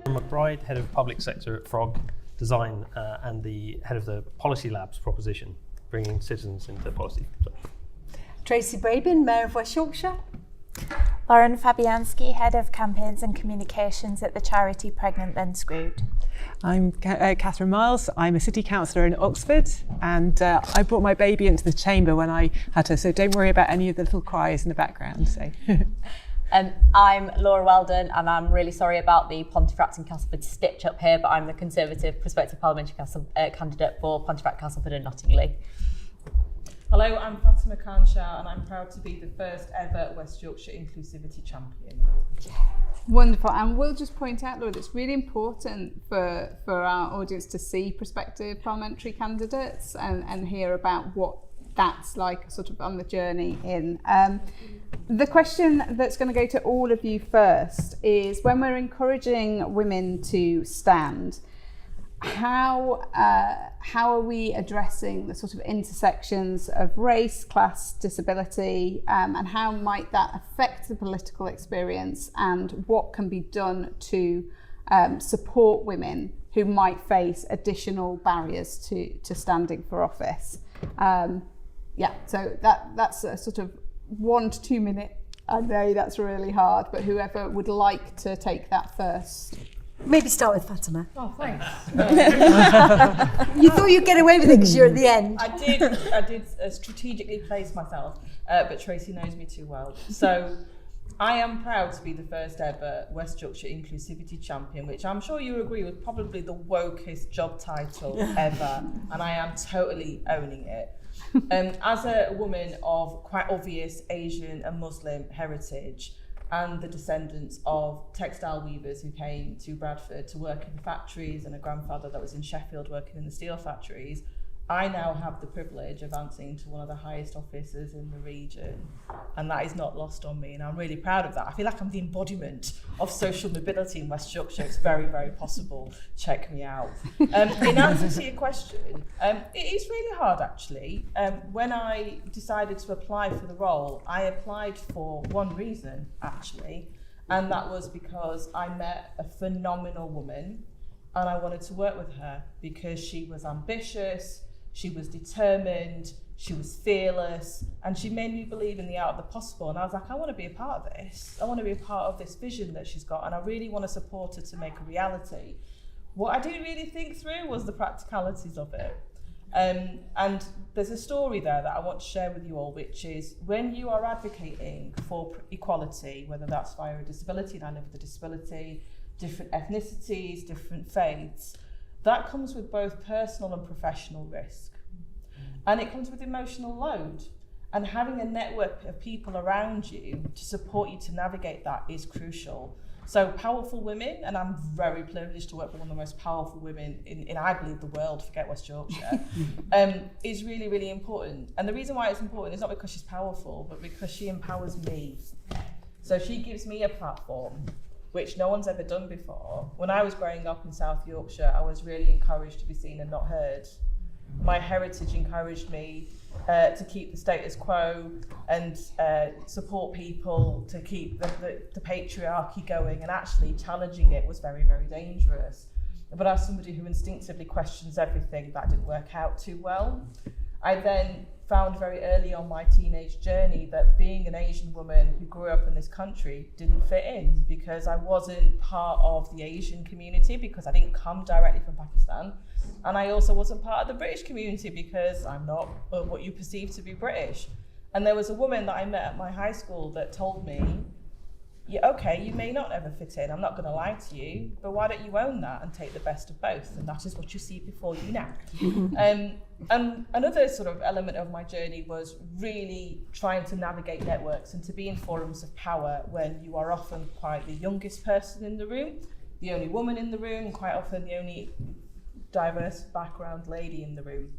McBride, Head of Public Sector at Frog Design and the Head of the Policy Labs proposition, bringing citizens into policy. Tracy Brabin, Mayor of West Yorkshire. Lauren Fabianski, Head of Campaigns and Communications at the charity Pregnant Then Screwed. I'm Katherine Miles. I'm a city councillor in Oxford, and I brought my baby into the chamber when I had her, so don't worry about any of the little cries in the background. So. I'm Laura Weldon, and I'm really sorry about the Pontefract and Castleford stitch up here, but I'm the Conservative Prospective Parliamentary candidate for Pontefract, Castleford and Nottingham. Hello, I'm Fatima Khan-Shah, and I'm proud to be the first ever West Yorkshire Inclusivity Champion. Wonderful, and we'll just point out, Lord, it's really important for our audience to see prospective parliamentary candidates and hear about what that's like sort of on the journey in. The question that's going to go to all of you first is, when we're encouraging women to stand, how are we addressing the sort of intersections of race, class, disability, and how might that affect the political experience, and what can be done to support women who might face additional barriers to standing for office? So that's a sort of 1 to 2 minute. I know that's really hard, but whoever would like to take that first. Maybe start with Fatima. Oh, thanks. You thought you'd get away with it because you're at the end. I did strategically place myself, but Tracy knows me too well. So I am proud to be the first ever West Yorkshire Inclusivity Champion, which I'm sure you agree with probably the wokest job title ever, and I am totally owning it. As a woman of quite obvious Asian and Muslim heritage, and the descendants of textile weavers who came to Bradford to work in the factories, and a grandfather that was in Sheffield working in the steel factories, I now have the privilege of answering to one of the highest officers in the region, and that is not lost on me, and I'm really proud of that. I feel like I'm the embodiment of social mobility in West Yorkshire. It's very, very possible. Check me out. In answer to your question, it is really hard actually. When I decided to apply for the role, I applied for one reason actually, and that was because I met a phenomenal woman and I wanted to work with her because she was ambitious, she was determined, she was fearless, and she made me believe in the art of the possible. And I was like, I want to be a part of this. I want to be a part of this vision that she's got, and I really want to support her to make a reality. What I didn't really think through was the practicalities of it. And there's a story there that I want to share with you all, which is when you are advocating for equality, whether that's via a disability, and I live with a disability, different ethnicities, different faiths, that comes with both personal and professional risk. And it comes with emotional load. And having a network of people around you to support you to navigate that is crucial. So powerful women, and I'm very privileged to work with one of the most powerful women in I believe, the world, forget West Yorkshire, is really, really important. And the reason why it's important is not because she's powerful, but because she empowers me. So she gives me a platform which no one's ever done before. When I was growing up in South Yorkshire, I was really encouraged to be seen and not heard. My heritage encouraged me to keep the status quo and support people, to keep the patriarchy going, and actually challenging it was very, very dangerous. But as somebody who instinctively questions everything, that didn't work out too well. I then found very early on my teenage journey that being an Asian woman who grew up in this country didn't fit in, because I wasn't part of the Asian community because I didn't come directly from Pakistan, and I also wasn't part of the British community because I'm not what you perceive to be British. And there was a woman that I met at my high school that told me, yeah, okay, you may not ever fit in, I'm not going to lie to you, but why don't you own that and take the best of both? And that is what you see before you now. And another sort of element of my journey was really trying to navigate networks and to be in forums of power when you are often quite the youngest person in the room, the only woman in the room, and quite often the only diverse background lady in the room.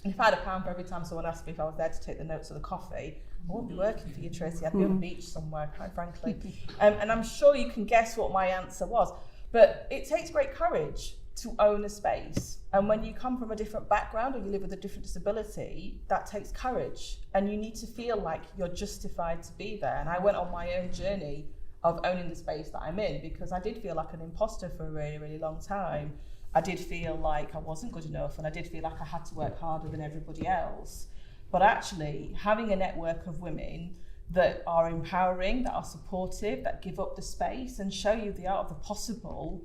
And if I had £1 for every time someone asked me if I was there to take the notes of the coffee, I wouldn't be working for you, Tracy. I'd be on the beach somewhere, quite frankly. And I'm sure you can guess what my answer was. But it takes great courage to own a space. And when you come from a different background or you live with a different disability, that takes courage. And you need to feel like you're justified to be there. And I went on my own journey of owning the space that I'm in, because I did feel like an imposter for a really, really long time. I did feel like I wasn't good enough, and I did feel like I had to work harder than everybody else. But actually, having a network of women that are empowering, that are supportive, that give up the space and show you the art of the possible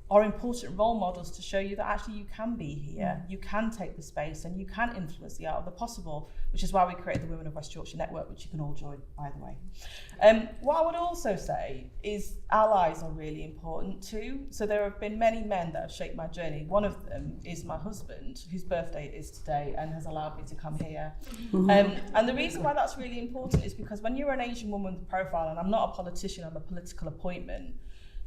are important role models to show you that actually you can be here, you can take the space, and you can influence the art of the possible, which is why we created the Women of West Yorkshire Network, which you can all join, by the way. What I would also say is allies are really important too. So there have been many men that have shaped my journey. One of them is my husband, whose birthday is today and has allowed me to come here. And the reason why that's really important is because when you're an Asian woman with profile, and I'm not a politician, I'm a political appointment,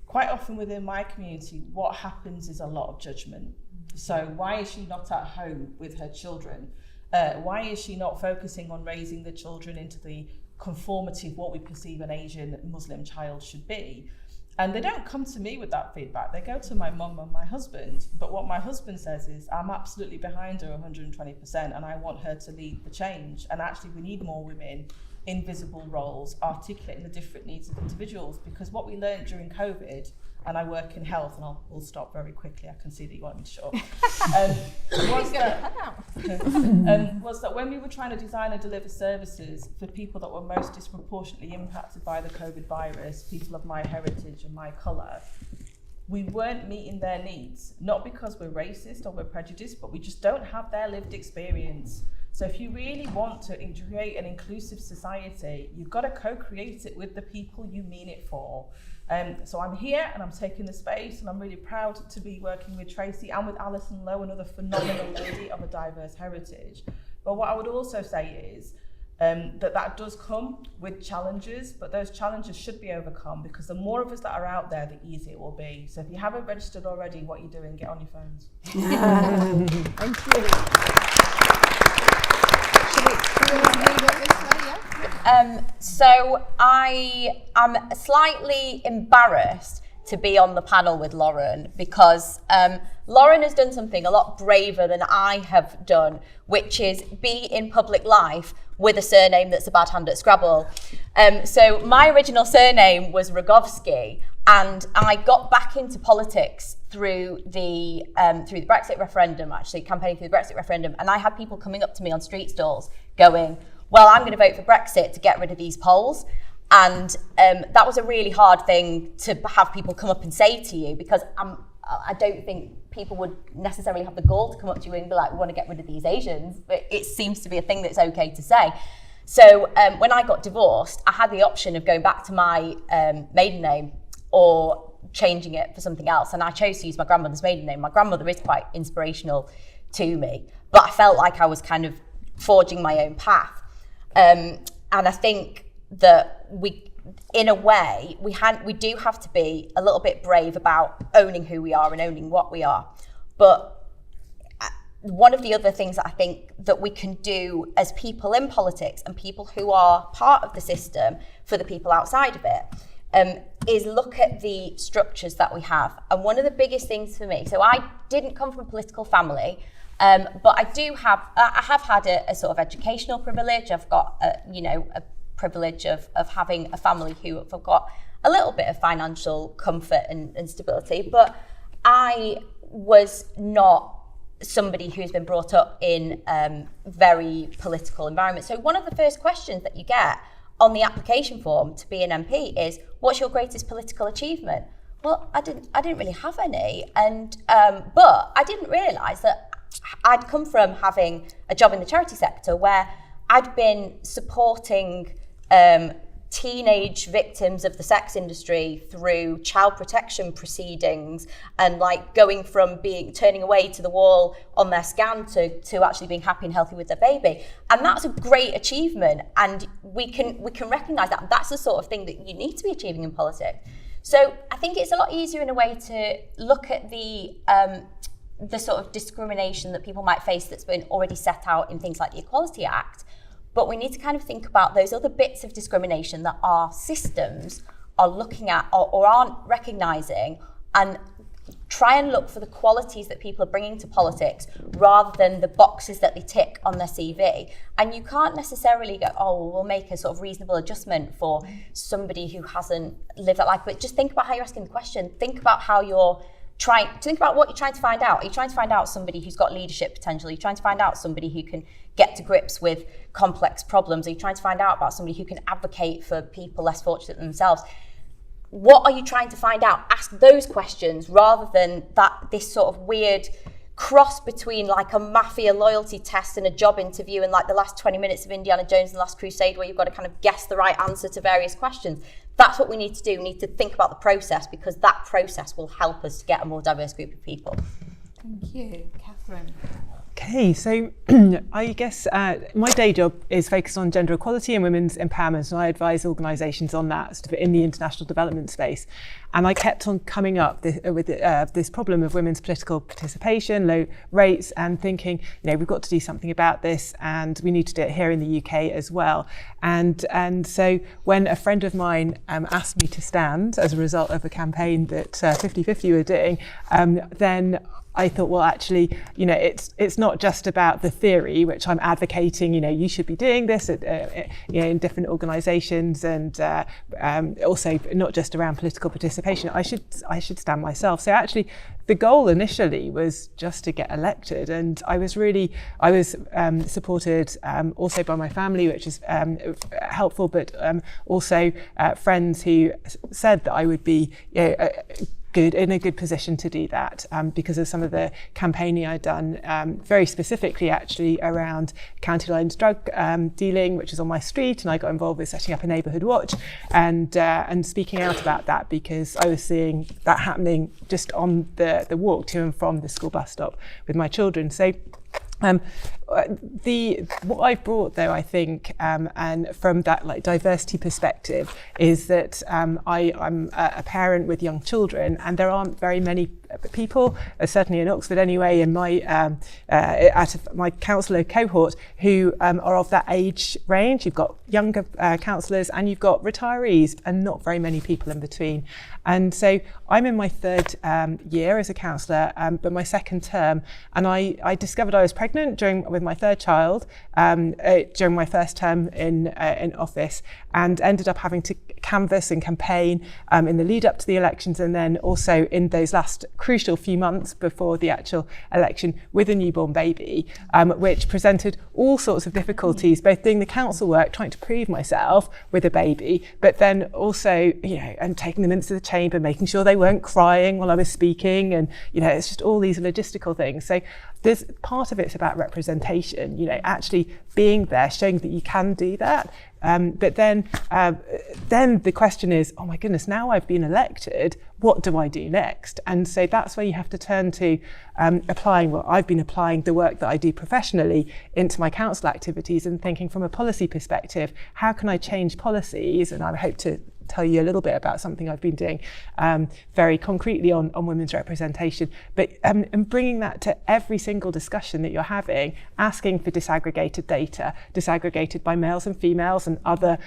quite often within my community, what happens is a lot of judgment. So why is she not at home with her children? Why is she not focusing on raising the children into the conformity of what we perceive an Asian Muslim child should be? And they don't come to me with that feedback. They go to my mum and my husband. But what my husband says is, I'm absolutely behind her 120%, and I want her to lead the change. And actually, we need more women in visible roles, articulating the different needs of individuals, because what we learned during COVID, and I work in health, and we'll stop very quickly, I can see that you want me to shut up, was that when we were trying to design and deliver services for people that were most disproportionately impacted by the COVID virus, people of my heritage and my colour, we weren't meeting their needs, not because we're racist or we're prejudiced, but we just don't have their lived experience. So if you really want to create an inclusive society, you've got to co-create it with the people you mean it for. So I'm here and I'm taking the space, and I'm really proud to be working with Tracy and with Alison Lowe, another phenomenal lady of a diverse heritage. But what I would also say is that does come with challenges, but those challenges should be overcome, because the more of us that are out there, the easier it will be. So if you haven't registered already, what are you doing? Get on your phones. Thank you. So I am slightly embarrassed to be on the panel with Lauren, because Lauren has done something a lot braver than I have done, which is be in public life with a surname that's a bad hand at Scrabble. So my original surname was Rogovsky, and I got back into politics through the Brexit referendum, actually campaigning through the Brexit referendum, and I had people coming up to me on street stalls going, well, I'm going to vote for Brexit to get rid of these polls. And that was a really hard thing to have people come up and say to you, because I don't think people would necessarily have the gall to come up to you and be like, we want to get rid of these Asians, but it seems to be a thing that's okay to say. So when I got divorced, I had the option of going back to my maiden name or changing it for something else, and I chose to use my grandmother's maiden name. My grandmother is quite inspirational to me, but I felt like I was kind of forging my own path. And I think that we, in a way, we do have to be a little bit brave about owning who we are and owning what we are. But one of the other things that I think that we can do as people in politics and people who are part of the system for the people outside of it, is look at the structures that we have. And one of the biggest things for me, so I didn't come from a political family, but I have had a sort of educational privilege. I've got a privilege of having a family who have got a little bit of financial comfort and stability, but I was not somebody who's been brought up in very political environment. So one of the first questions that you get on the application form to be an MP is, what's your greatest political achievement? Well, I didn't really have any, and but I didn't realise that I'd come from having a job in the charity sector where I'd been supporting teenage victims of the sex industry through child protection proceedings, and like going from turning away to the wall on their scan to actually being happy and healthy with their baby. And that's a great achievement, and we can recognise that. That's the sort of thing that you need to be achieving in politics. So I think it's a lot easier in a way to look at the sort of discrimination that people might face that's been already set out in things like the Equality Act. But we need to kind of think about those other bits of discrimination that our systems are looking at or aren't recognising, and try and look for the qualities that people are bringing to politics rather than the boxes that they tick on their CV. And you can't necessarily go, oh, we'll make a sort of reasonable adjustment for somebody who hasn't lived that life. But just think about how you're asking the question. Think about how you're think about what you're trying to find out. Are you trying to find out somebody who's got leadership potential? Are you trying to find out somebody who can get to grips with complex problems? Are you trying to find out about somebody who can advocate for people less fortunate than themselves? What are you trying to find out? Ask those questions rather than this sort of weird cross between like a mafia loyalty test and a job interview and like the last 20 minutes of Indiana Jones and the Last Crusade, where you've got to kind of guess the right answer to various questions. That's what we need to do. We need to think about the process, because that process will help us to get a more diverse group of people. Thank you. Katherine. Okay, so I guess my day job is focused on gender equality and women's empowerment, and I advise organisations on that sort of in the international development space. And I kept on coming up with this problem of women's political participation, low rates, and thinking, we've got to do something about this, and we need to do it here in the UK as well. And so when a friend of mine asked me to stand as a result of a campaign that 50/50 were doing, then I thought, well, actually, it's not just about the theory, which I'm advocating, you should be doing this in different organisations, and also not just around political participation. I should stand myself. So actually, the goal initially was just to get elected, and I was supported also by my family, which is helpful, but also friends who said that I would be in a good position to do that because of some of the campaigning I'd done, very specifically actually around county lines drug dealing, which is on my street, and I got involved with setting up a neighbourhood watch and speaking out about that, because I was seeing that happening just on the walk to and from the school bus stop with my children. So what I've brought, though, I think, and from that like diversity perspective, is that I'm a parent with young children, and there aren't very many people, certainly in Oxford anyway, in my out of my councillor cohort, who are of that age range. You've got younger councillors and you've got retirees, and not very many people in between. And so I'm in my third year as a councillor, but my second term, and I discovered I was pregnant with my third child during my first term in office, and ended up having to canvass and campaign in the lead up to the elections, and then also in those last crucial few months before the actual election with a newborn baby, which presented all sorts of difficulties, both doing the council work, trying to prove myself with a baby, but then also, and taking them into the chamber, making sure they weren't crying while I was speaking, and it's just all these logistical things. So there's part of it's about representation, actually being there, showing that you can do that. But then the question is, oh my goodness, now I've been elected, what do I do next? And so that's where you have to turn to I've been applying the work that I do professionally into my council activities, and thinking from a policy perspective, how can I change policies? And I hope to tell you a little bit about something I've been doing very concretely on women's representation, but and bringing that to every single discussion that you're having, asking for disaggregated data, disaggregated by males and females and other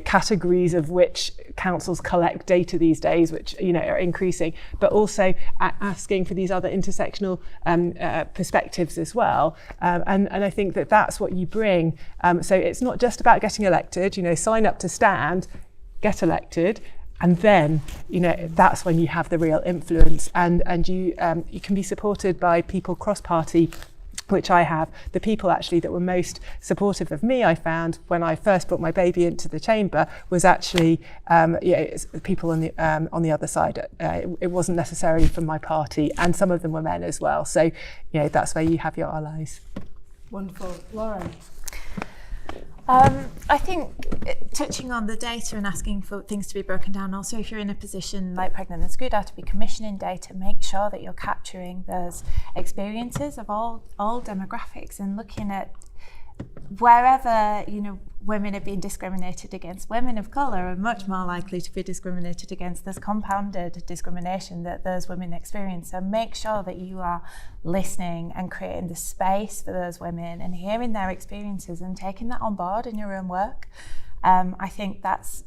categories of which councils collect data these days, which are increasing, but also asking for these other intersectional perspectives as well. And I think that that's what you bring. So it's not just about getting elected, sign up to stand, get elected, and then that's when you have the real influence, and you can be supported by people cross-party, which I have. The people actually that were most supportive of me, I found when I first brought my baby into the chamber, was actually people on the other side. It wasn't necessarily from my party, and some of them were men as well. So that's where you have your allies. Wonderful. Lauren. I think touching on the data and asking for things to be broken down, also if you're in a position like pregnant that's good at to be commissioning data, make sure that you're capturing those experiences of all demographics, and looking at wherever women are being discriminated against. Women of colour are much more likely to be discriminated against. There's compounded discrimination that those women experience. So make sure that you are listening and creating the space for those women and hearing their experiences and taking that on board in your own work. I think that's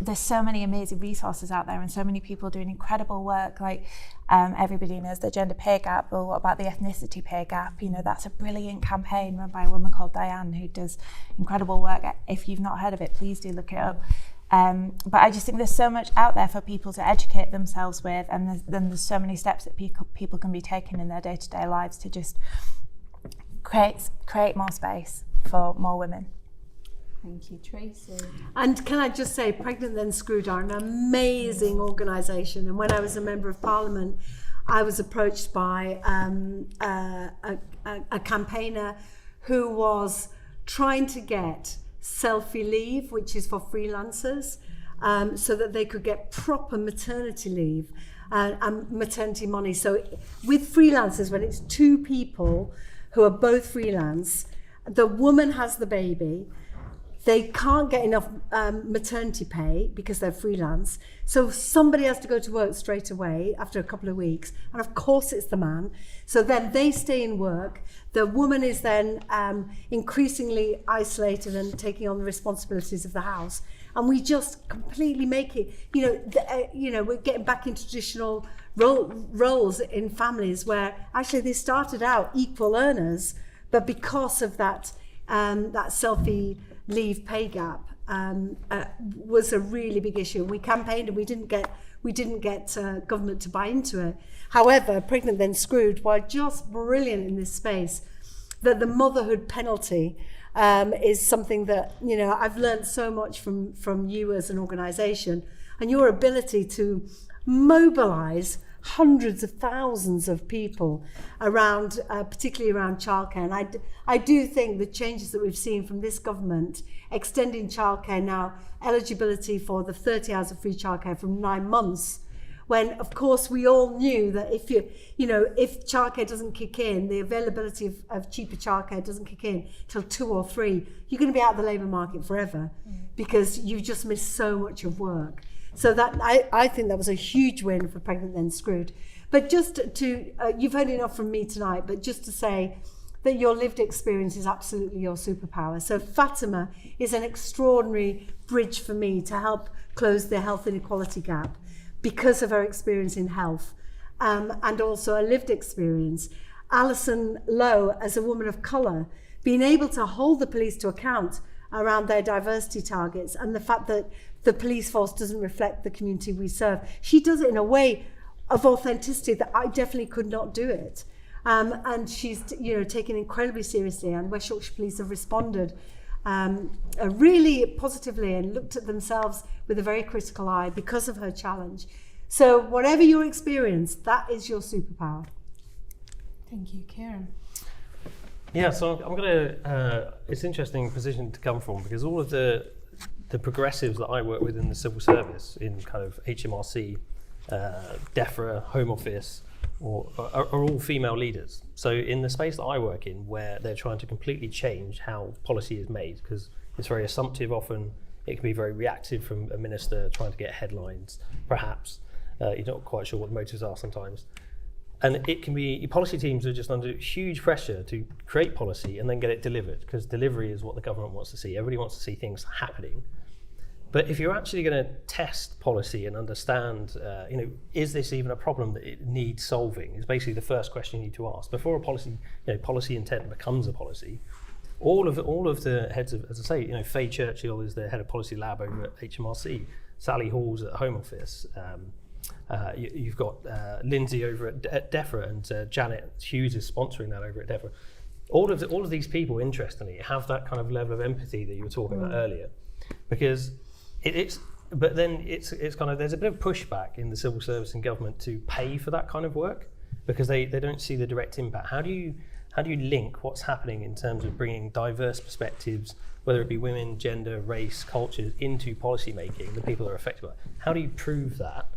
there's so many amazing resources out there and so many people doing incredible work. Like everybody knows the gender pay gap, but what about the ethnicity pay gap? You know, that's a brilliant campaign run by a woman called Lyanne who does incredible work. If you've not heard of it, please do look it up. But I just think there's so much out there for people to educate themselves with, and then there's so many steps that people can be taking in their day-to-day lives to just create more space for more women. Thank you, Tracy. And can I just say, Pregnant Then Screwed are an amazing organisation. And when I was a Member of Parliament, I was approached by a campaigner who was trying to get selfie leave, which is for freelancers, so that they could get proper maternity leave and maternity money. So with freelancers, when it's two people who are both freelance, the woman has the baby, they can't get enough maternity pay because they're freelance. So somebody has to go to work straight away after a couple of weeks. And of course it's the man. So then they stay in work. The woman is then increasingly isolated and taking on the responsibilities of the house. And we just completely make it, we're getting back into traditional roles in families where actually they started out equal earners, but because of that selfie leave pay gap was a really big issue. We campaigned and we didn't get government to buy into it. However, Pregnant Then Screwed were just brilliant in this space. That the motherhood penalty is something that I've learned so much from you as an organisation, and your ability to mobilise hundreds of thousands of people around, particularly around childcare. And I do think the changes that we've seen from this government, extending childcare now, eligibility for the 30 hours of free childcare from 9 months, when of course we all knew that if childcare doesn't kick in, the availability of cheaper childcare doesn't kick in till 2 or 3, you're going to be out of the labour market forever because you've just missed so much of work. So that I think that was a huge win for Pregnant Then Screwed. But just to, you've heard enough from me tonight, but just to say that your lived experience is absolutely your superpower. So Fatima is an extraordinary bridge for me to help close the health inequality gap because of her experience in health and also a lived experience. Alison Lowe, as a woman of colour, being able to hold the police to account around their diversity targets and the fact that the police force doesn't reflect the community we serve. She does it in a way of authenticity that I definitely could not do it. And she's taken incredibly seriously, and West Yorkshire Police have responded really positively and looked at themselves with a very critical eye because of her challenge. So whatever your experience, that is your superpower. Thank you, Kieran. Yeah, so I'm going to, it's an interesting position to come from because all of the progressives that I work with in the civil service, in kind of HMRC, DEFRA, Home Office, are all female leaders. So in the space that I work in, where they're trying to completely change how policy is made, because it's very assumptive often, it can be very reactive from a minister trying to get headlines, perhaps. You're not quite sure what the motives are sometimes. And it can be, policy teams are just under huge pressure to create policy and then get it delivered, because delivery is what the government wants to see. Everybody wants to see things happening. But if you're actually going to test policy and understand, is this even a problem that it needs solving, is basically the first question you need to ask. Before a policy, policy intent becomes a policy, all of the heads of, as I say, Faye Churchill is the head of policy lab over at HMRC, Sally Hall's at Home Office, you've got Lindsay over at DEFRA, and Janet Hughes is sponsoring that over at DEFRA. All of these people, interestingly, have that kind of level of empathy that you were talking about earlier, because it's kind of, there's a bit of pushback in the civil service and government to pay for that kind of work because they don't see the direct impact. How do you link what's happening in terms of bringing diverse perspectives, whether it be women, gender, race, cultures, into policy making, the people that are affected by it? How do you prove that?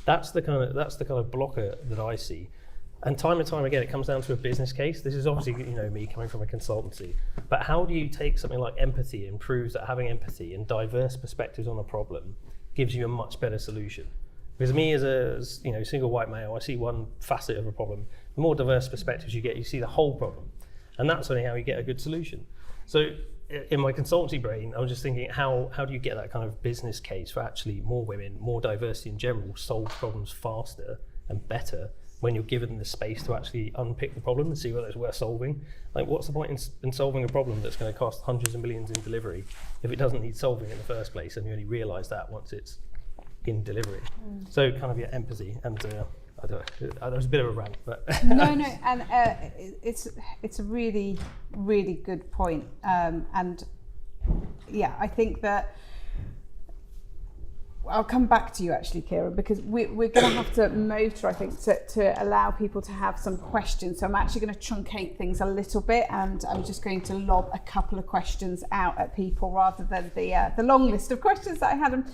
That's the kind of blocker that I see. And time again, it comes down to a business case. This is obviously, me coming from a consultancy, but how do you take something like empathy and prove that having empathy and diverse perspectives on a problem gives you a much better solution? Because me as a single white male, I see one facet of a problem. The more diverse perspectives you get, you see the whole problem. And that's only how you get a good solution. So in my consultancy brain, I was just thinking, how do you get that kind of business case for actually more women, more diversity in general, solve problems faster and better when you're given the space to actually unpick the problem and see whether it's worth solving? Like, what's the point in solving a problem that's going to cost hundreds of millions in delivery if it doesn't need solving in the first place, and you only realise that once it's in delivery? So kind of your empathy, and I don't know, that was a bit of a rant, but no, and it's a really, really good point, and yeah, I think that I'll come back to you actually, Kieran, because we're going to have to motor, I think, to allow people to have some questions. So I'm actually going to truncate things a little bit, and I'm just going to lob a couple of questions out at people rather than the long list of questions that I had.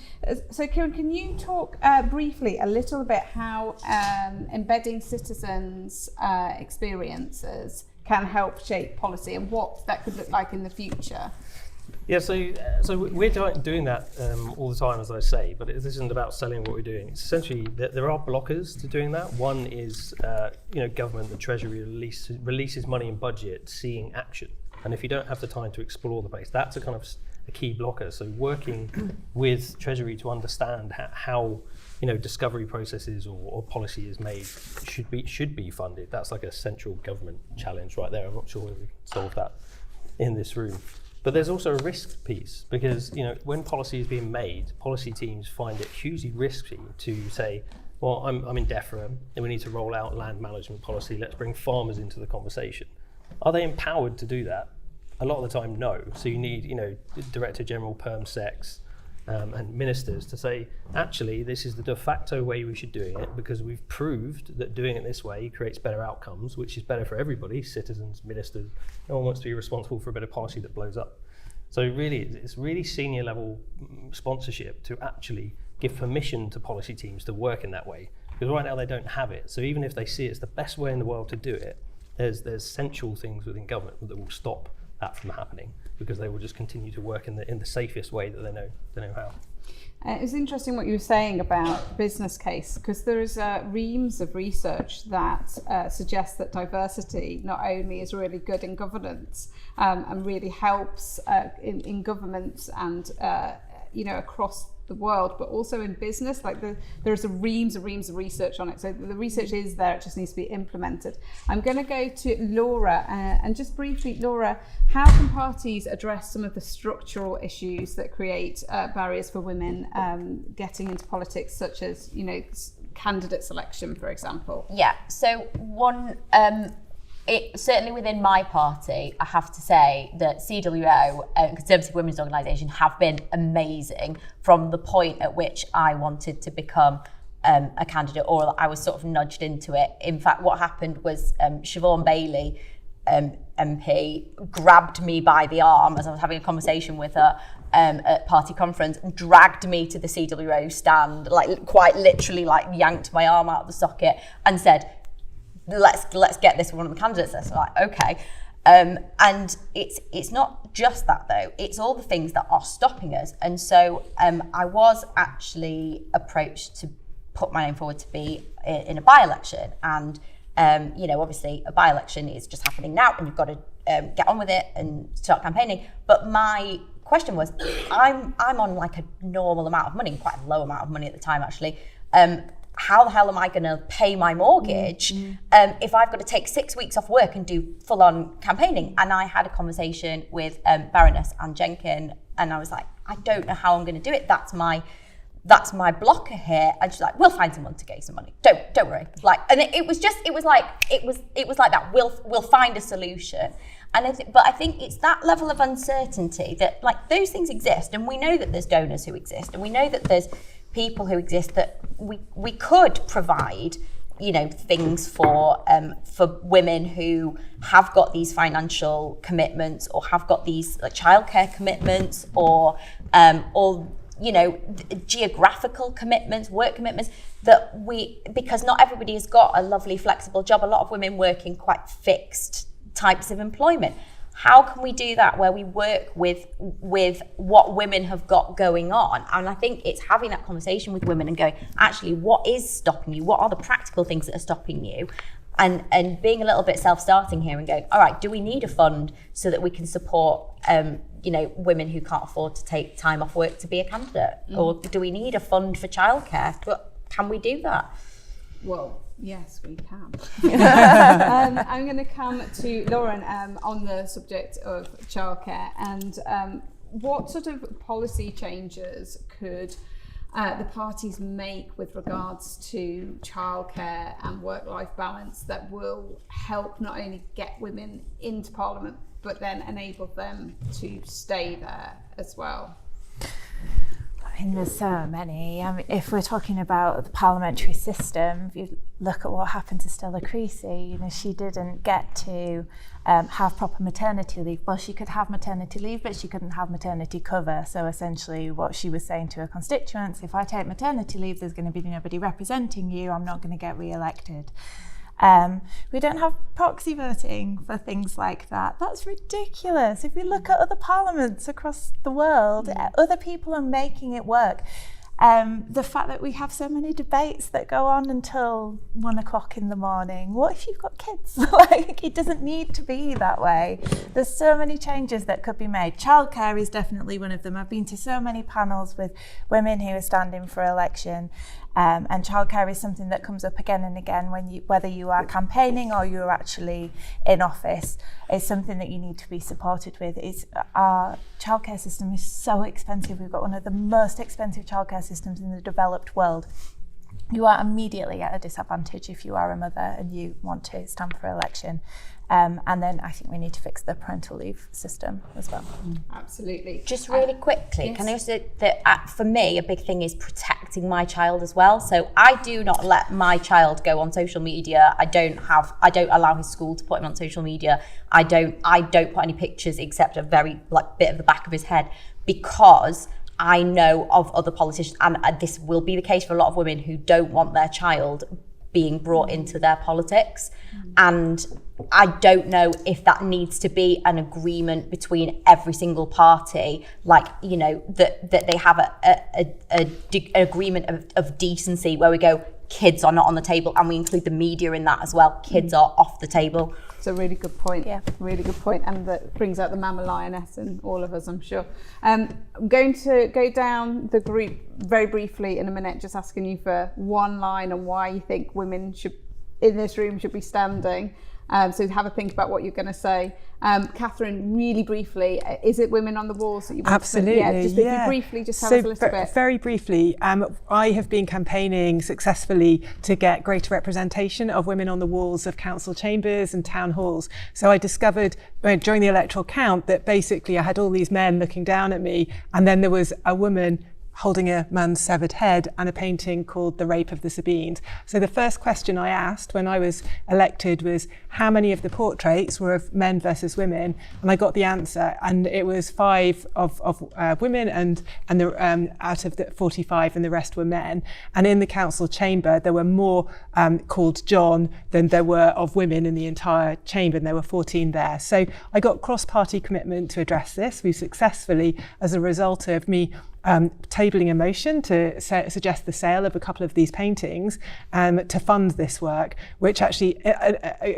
So Kieran, can you talk briefly a little bit how embedding citizens' experiences can help shape policy and what that could look like in the future? Yeah, so we're doing that all the time, as I say, but this isn't about selling what we're doing. It's essentially, there are blockers to doing that. One is, government, the Treasury releases money in budget, seeing action. And if you don't have the time to explore the place, that's a key blocker. So working with Treasury to understand how discovery processes or policy is made should be funded. That's like a central government challenge right there. I'm not sure whether we can solve that in this room. But there's also a risk piece, because when policy is being made, policy teams find it hugely risky to say, well, I'm in DEFRA and we need to roll out land management policy, let's bring farmers into the conversation. Are they empowered to do that? A lot of the time, no. So you need Director General Perm Sex and ministers to say, actually, this is the de facto way we should do it, because we've proved that doing it this way creates better outcomes, which is better for everybody, citizens, ministers. No one wants to be responsible for a bit of policy that blows up. So really, it's really senior level sponsorship to actually give permission to policy teams to work in that way, because right now they don't have it. So even if they see it's the best way in the world to do it, there's central things within government that will stop that from happening, because they will just continue to work in the safest way that they know how. It's interesting what you were saying about business case, because there is reams of research that suggests that diversity not only is really good in governance and really helps in governments and across the world, but also in business. Like there's reams of research on it. So the research is there, it just needs to be implemented. I'm going to go to Laura, and just briefly, Laura, how can parties address some of the structural issues that create barriers for women getting into politics, such as candidate selection, for example? Yeah, so one, certainly within my party, I have to say that CWO, Conservative Women's Organisation, have been amazing from the point at which I wanted to become a candidate, or I was sort of nudged into it. In fact, what happened was Siobhan Bailey, MP, grabbed me by the arm as I was having a conversation with her at party conference, and dragged me to the CWO stand, like quite literally, like yanked my arm out of the socket and said, let's get this one of the candidates. I was like, okay. And it's not just that though, it's all the things that are stopping us. And so I was actually approached to put my name forward to be in a by-election. And obviously a by-election is just happening now, and you've got to get on with it and start campaigning. But my question was, I'm on like a normal amount of money, quite a low amount of money at the time actually. How the hell am I going to pay my mortgage if I've got to take 6 weeks off work and do full-on campaigning? And I had a conversation with Baroness Anne Jenkin, and I was like, I don't know how I'm going to do it. That's my blocker here. And she's like, we'll find someone to get you some money. Don't worry. Like, and it was like that. We'll find a solution. And I think it's that level of uncertainty that, like, those things exist, and we know that there's donors who exist, and we know that there's people who exist that we could provide, things for women who have got these financial commitments, or have got these like childcare commitments, or geographical commitments, work commitments, because not everybody has got a lovely flexible job. A lot of women work in quite fixed types of employment. How can we do that where we work with what women have got going on? And I think it's having that conversation with women and going, actually, what is stopping you? What are the practical things that are stopping you? And being a little bit self-starting here and going, all right, do we need a fund so that we can support you know, women who can't afford to take time off work to be a candidate? Or do we need a fund for childcare? Can we do that? Well, yes, we can. I'm going to come to Lauren on the subject of childcare, and what sort of policy changes could the parties make with regards to childcare and work-life balance that will help not only get women into Parliament, but then enable them to stay there as well? I mean, there's so many. I mean, if we're talking about the parliamentary system, if you look at what happened to Cllr Katherine, you know, she didn't get to have proper maternity leave. Well, she could have maternity leave, but she couldn't have maternity cover. So essentially what she was saying to her constituents, if I take maternity leave, there's going to be nobody representing you, I'm not going to get re-elected. We don't have proxy voting for things like that. That's ridiculous. If we look at other parliaments across the world, other people are making it work. The fact that we have so many debates that go on until 1 o'clock in the morning. What if you've got kids? Like, it doesn't need to be that way. There's so many changes that could be made. Childcare is definitely one of them. I've been to so many panels with women who are standing for election. And childcare is something that comes up again and again whether you are campaigning or you're actually in office. It's something that you need to be supported with. Our childcare system is so expensive. We've got one of the most expensive childcare systems in the developed world. You are immediately at a disadvantage if you are a mother and you want to stand for election. And then I think we need to fix the parental leave system as well. Absolutely. Just really quickly, yes. Can I also say that for me, a big thing is protecting my child as well. So I do not let my child go on social media. I don't allow his school to put him on social media. I don't put any pictures except a very bit of the back of his head, because I know of other politicians, and this will be the case for a lot of women who don't want their child being brought into their politics. And I don't know if that needs to be an agreement between every single party, like, you know, that they have an agreement of decency where we go, kids are not on the table, and we include the media in that as well. Kids are off the table. It's a really good point. Yeah. Really good point, and that brings out the Mama Lioness in all of us, I'm sure. I'm going to go down the group very briefly in a minute, just asking you for one line on why you think women in this room should be standing. So have a think about what you're going to say. Catherine, really briefly, is it women on the walls that you want Absolutely, to say? If you briefly just tell us a little bit. Very briefly, I have been campaigning successfully to get greater representation of women on the walls of council chambers and town halls. So I discovered during the electoral count that basically I had all these men looking down at me, and then there was a woman holding a man's severed head and a painting called The Rape of the Sabines. So the first question I asked when I was elected was, how many of the portraits were of men versus women? And I got the answer, and it was 5 of women, and the, out of the 45, and the rest were men. And in the council chamber, there were more called John than there were of women in the entire chamber, and there were 14 there. So I got cross-party commitment to address this. We successfully, as a result of me tabling a motion to suggest the sale of a couple of these paintings to fund this work, which actually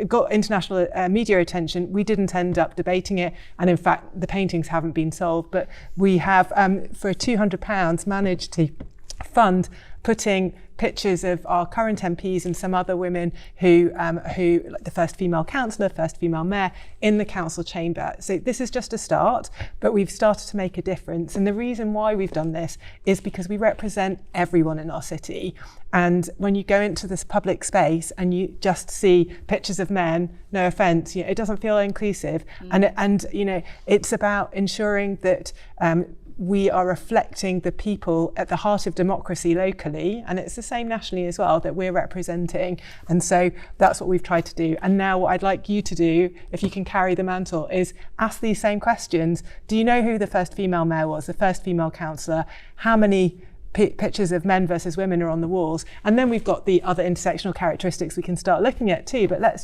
got international media attention. We didn't end up debating it, and in fact the paintings haven't been sold, but we have for £200 managed to fund putting pictures of our current MPs and some other women who like the first female councillor, first female mayor, in the council chamber. So this is just a start, but we've started to make a difference. And the reason why we've done this is because we represent everyone in our city. And when you go into this public space and you just see pictures of men, no offence, it doesn't feel inclusive. And you know, it's about ensuring that we are reflecting the people at the heart of democracy locally, and it's the same nationally as well, that we're representing. And so that's what we've tried to do. And now what I'd like you to do, if you can carry the mantle, is ask these same questions. Do you know who the first female mayor was, the first female councillor? How many pictures of men versus women are on the walls? And then we've got the other intersectional characteristics we can start looking at too, but let's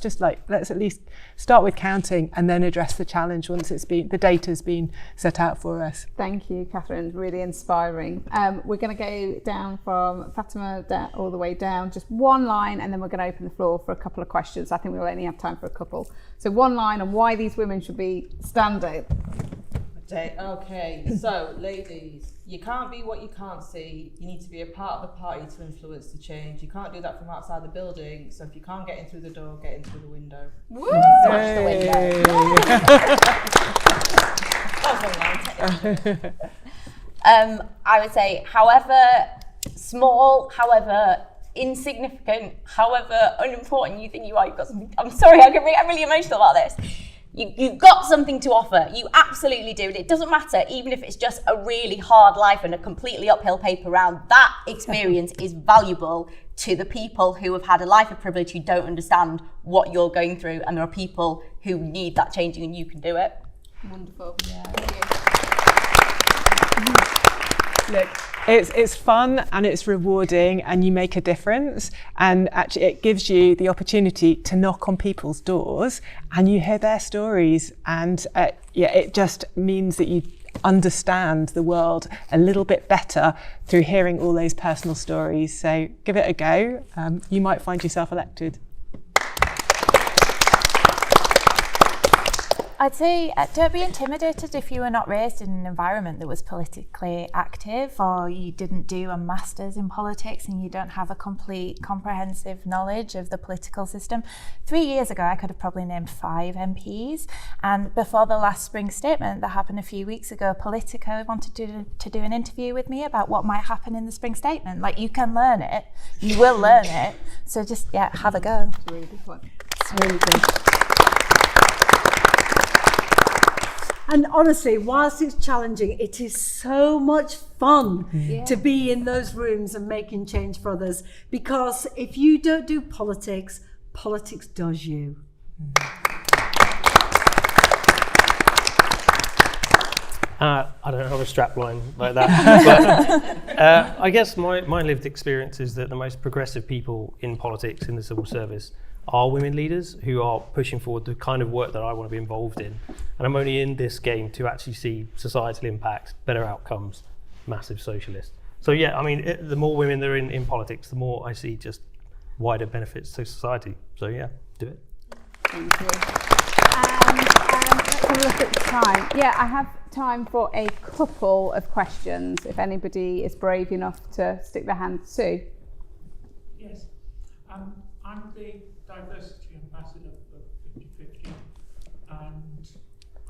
at least start with counting and then address the challenge once the data's been set out for us. Thank you, Catherine, really inspiring. We're going to go down from Fatima all the way down, just one line, and then we're going to open the floor for a couple of questions. I think we'll only have time for a couple. So one line on why these women should be standing. Okay, so ladies, you can't be what you can't see. You need to be a part of the party to influence the change. You can't do that from outside the building. So if you can't get in through the door, get in through the window. Woo! Smash the window. I would say, however small, however insignificant, however unimportant you think you are, you've got something. I'm sorry, I'm really emotional about this. You've got something to offer. You absolutely do. And it doesn't matter, even if it's just a really hard life and a completely uphill paper round, that experience is valuable to the people who have had a life of privilege, who don't understand what you're going through. And there are people who need that changing, and you can do it. Wonderful. Yeah. Look, it's fun and it's rewarding, and you make a difference, and actually it gives you the opportunity to knock on people's doors and you hear their stories, and it just means that you understand the world a little bit better through hearing all those personal stories. So give it a go. You might find yourself elected. I'd say don't be intimidated if you were not raised in an environment that was politically active, or you didn't do a master's in politics and you don't have a complete comprehensive knowledge of the political system. 3 years ago, I could have probably named 5 MPs. And before the last spring statement that happened a few weeks ago, Politico wanted to do an interview with me about what might happen in the spring statement. Like, you can learn it, you will learn it. So just, have a go. It's a really good one. It's really good. And honestly, whilst it's challenging, it is so much fun to be in those rooms and making change for others. Because if you don't do politics, politics does you. I don't have a strapline like that, but I guess my lived experience is that the most progressive people in politics, in the civil service, are women leaders who are pushing forward the kind of work that I want to be involved in. And I'm only in this game to actually see societal impact, better outcomes, massive socialist. So the more women that are in politics, the more I see just wider benefits to society. So do it. Thank you. Let's have a look at the time. I have time for a couple of questions, if anybody is brave enough to stick their hand. Sue? Yes. I'm the diversity ambassador for 50/50, and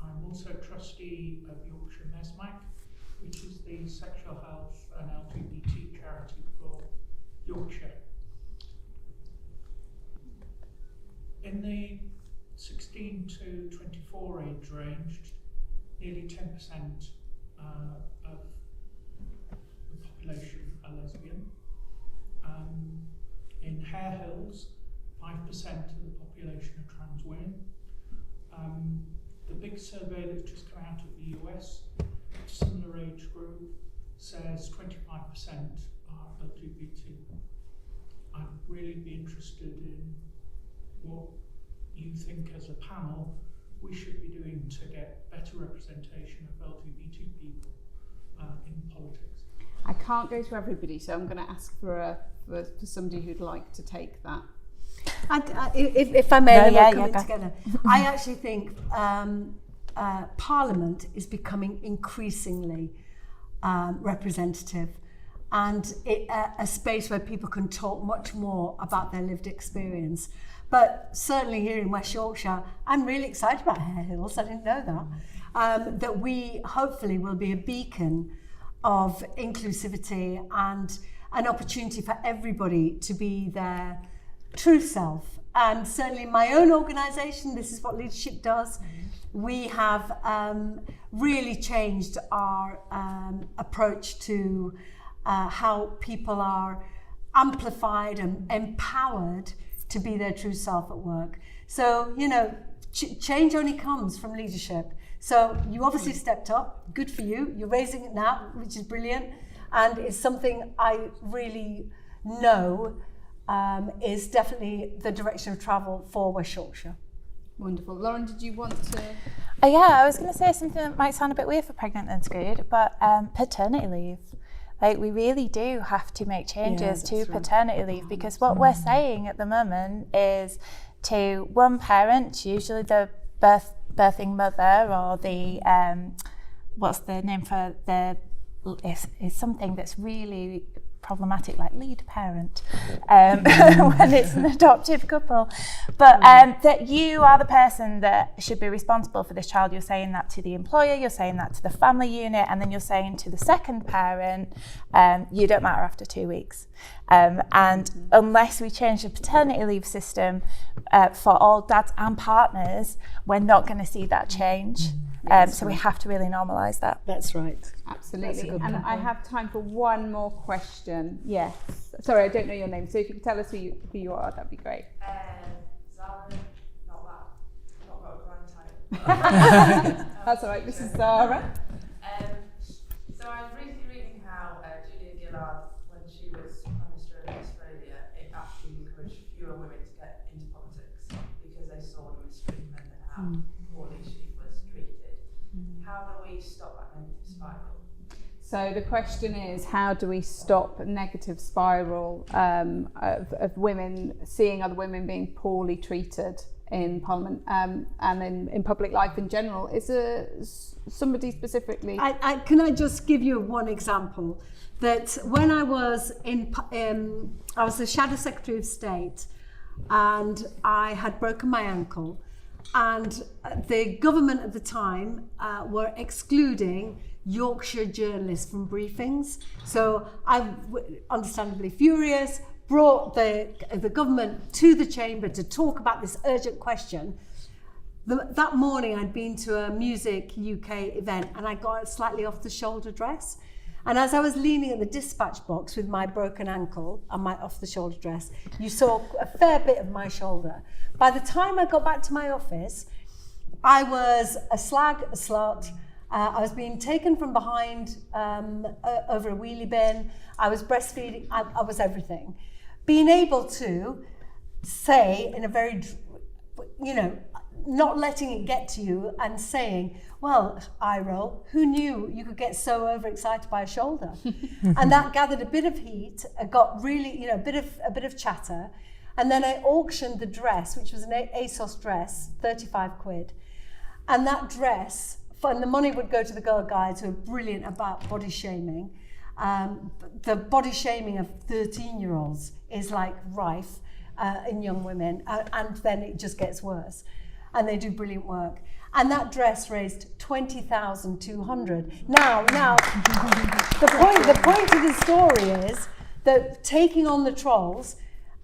I'm also trustee of Yorkshire MESMAC, which is the sexual health and LGBT charity for Yorkshire. In the 16 to 24 age range, nearly 10% of the population are lesbian. In Hare Hills, 5% of the population are trans women. The big survey that's just come out of the US, a similar age group, says 25% are LGBT. I'd really be interested in what you think as a panel we should be doing to get better representation of LGBT people in politics. I can't go to everybody, so I'm going to ask for somebody who'd like to take that. And if I may, we'll come in together. I actually think Parliament is becoming increasingly representative, and a space where people can talk much more about their lived experience. But certainly here in West Yorkshire, I'm really excited about Hare Hills. I didn't know that. That we hopefully will be a beacon of inclusivity and an opportunity for everybody to be their true self. And certainly in my own organisation, this is what leadership does. We have really changed our approach to how people are amplified and empowered to be their true self at work. So, change only comes from leadership. So you obviously stepped up, good for you. You're raising it now, which is brilliant. And it's something I really know is definitely the direction of travel for West Yorkshire. Wonderful. Lauren, did you want to? I was going to say something that might sound a bit weird for pregnant and screwed, but paternity leave. Like, we really do have to make changes to paternity leave, because what we're saying at the moment is to one parent, usually the birthing mother or the what's the name for the is something that's really problematic, like lead parent, when it's an adoptive couple. But that you are the person that should be responsible for this child. You're saying that to the employer, you're saying that to the family unit, and then you're saying to the second parent, you don't matter after 2 weeks. And unless we change the paternity leave system for all dads and partners, we're not going to see that change. So we have to really normalise that. That's right. Absolutely. And I have time for one more question. Yes. Sorry, I don't know your name. So if you could tell us who you are, that'd be great. Zara, not got a grand title. That's all right. This is Zara. So I was recently reading how Julia Gillard, when she was Prime Minister of Australia, it actually encouraged fewer women to get into politics because they saw the mistreatment and how poorly she was treated. How do we stop that negative spiral? So the question is, how do we stop a negative spiral of women seeing other women being poorly treated in Parliament and in public life in general? Is there somebody specifically? Can I just give you one example? That when I was I was the Shadow Secretary of State, and I had broken my ankle, and the government at the time were excluding Yorkshire journalists from briefings. So I, understandably furious, brought the government to the chamber to talk about this urgent question. That morning I'd been to a Music UK event, and I got a slightly off the shoulder dress. And as I was leaning at the dispatch box with my broken ankle and my off the shoulder dress, you saw a fair bit of my shoulder. By the time I got back to my office, I was a slag, a slut. I was being taken from behind over a wheelie bin. I was breastfeeding. I was everything. Being able to say in a very, not letting it get to you and saying, well, eye roll, who knew you could get so overexcited by a shoulder? And that gathered a bit of heat. It got really, a bit of chatter. And then I auctioned the dress, which was an ASOS dress, 35 quid. And that dress, and the money would go to the Girl Guides, who are brilliant about body shaming. The body shaming of 13-year-olds is like rife in young women, and then it just gets worse. And they do brilliant work. And that dress raised 20,200. Now, the point of the story is that taking on the trolls,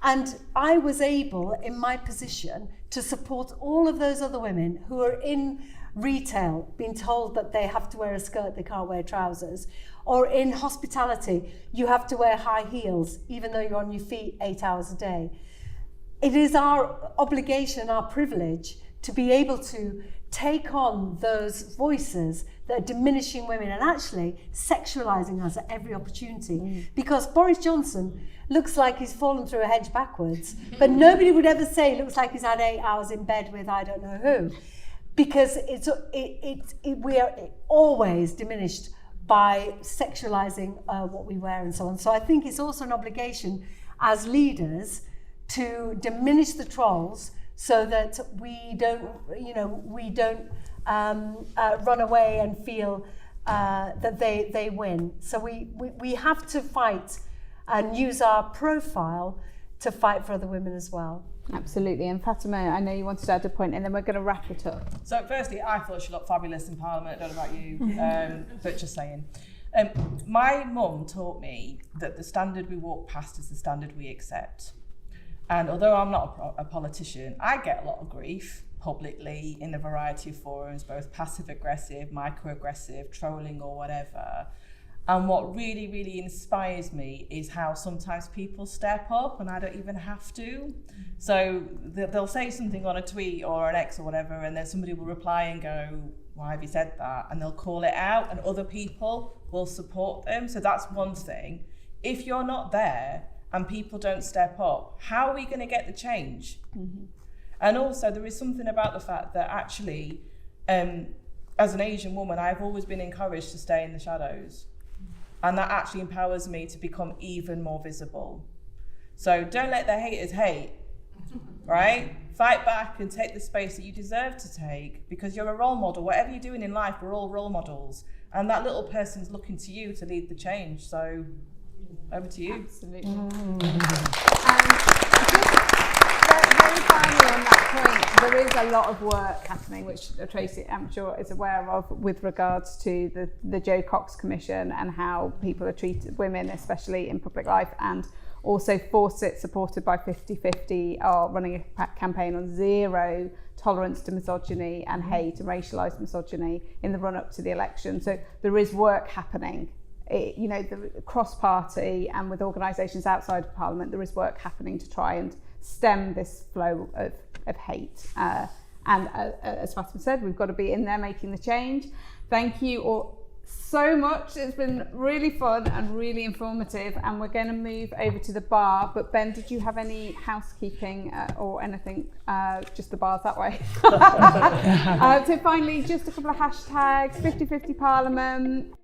and I was able, in my position, to support all of those other women who are in retail, being told that they have to wear a skirt, they can't wear trousers, or in hospitality, you have to wear high heels, even though you're on your feet 8 hours a day. It is our obligation, our privilege, to be able to take on those voices that are diminishing women and actually sexualising us at every opportunity. Because Boris Johnson looks like he's fallen through a hedge backwards, but nobody would ever say looks like he's had 8 hours in bed with I don't know who. Because we are always diminished by sexualising what we wear and so on. So I think it's also an obligation as leaders to diminish the trolls so that we don't run away and feel that they win. So we have to fight and use our profile to fight for other women as well. Absolutely. And Fatima, I know you wanted to add a point, and then we're going to wrap it up. So firstly, I thought she looked fabulous in Parliament. I don't know about you, but just saying. My mum taught me that the standard we walk past is the standard we accept. And although I'm not a politician, I get a lot of grief publicly in a variety of forums, both passive-aggressive, microaggressive, trolling or whatever. And what really, really inspires me is how sometimes people step up and I don't even have to. So they'll say something on a tweet or an X or whatever, and then somebody will reply and go, why have you said that? And they'll call it out and other people will support them. So that's one thing. If you're not there and people don't step up, how are we going to get the change? Mm-hmm. And also there is something about the fact that actually, as an Asian woman, I've always been encouraged to stay in the shadows. And that actually empowers me to become even more visible. So don't let the haters hate, right? Fight back and take the space that you deserve to take, because you're a role model. Whatever you're doing in life, we're all role models. And that little person's looking to you to lead the change. So over to you. Absolutely. Very finally on that point, there is a lot of work happening, which Tracy, I'm sure, is aware of with regards to the Jo Cox Commission and how people are treated, women especially in public life, and also Fawcett, supported by 50/50, are running a campaign on zero tolerance to misogyny and hate and racialised misogyny in the run-up to the election. So there is work happening. You know, the cross-party and with organisations outside of Parliament, there is work happening to try and stem this flow of hate. And as Fatima said, we've got to be in there making the change. Thank you all so much. It's been really fun and really informative, and we're going to move over to the bar. But Ben, did you have any housekeeping or anything? Just the bar's that way. So finally, just a couple of hashtags: 50/50 Parliament,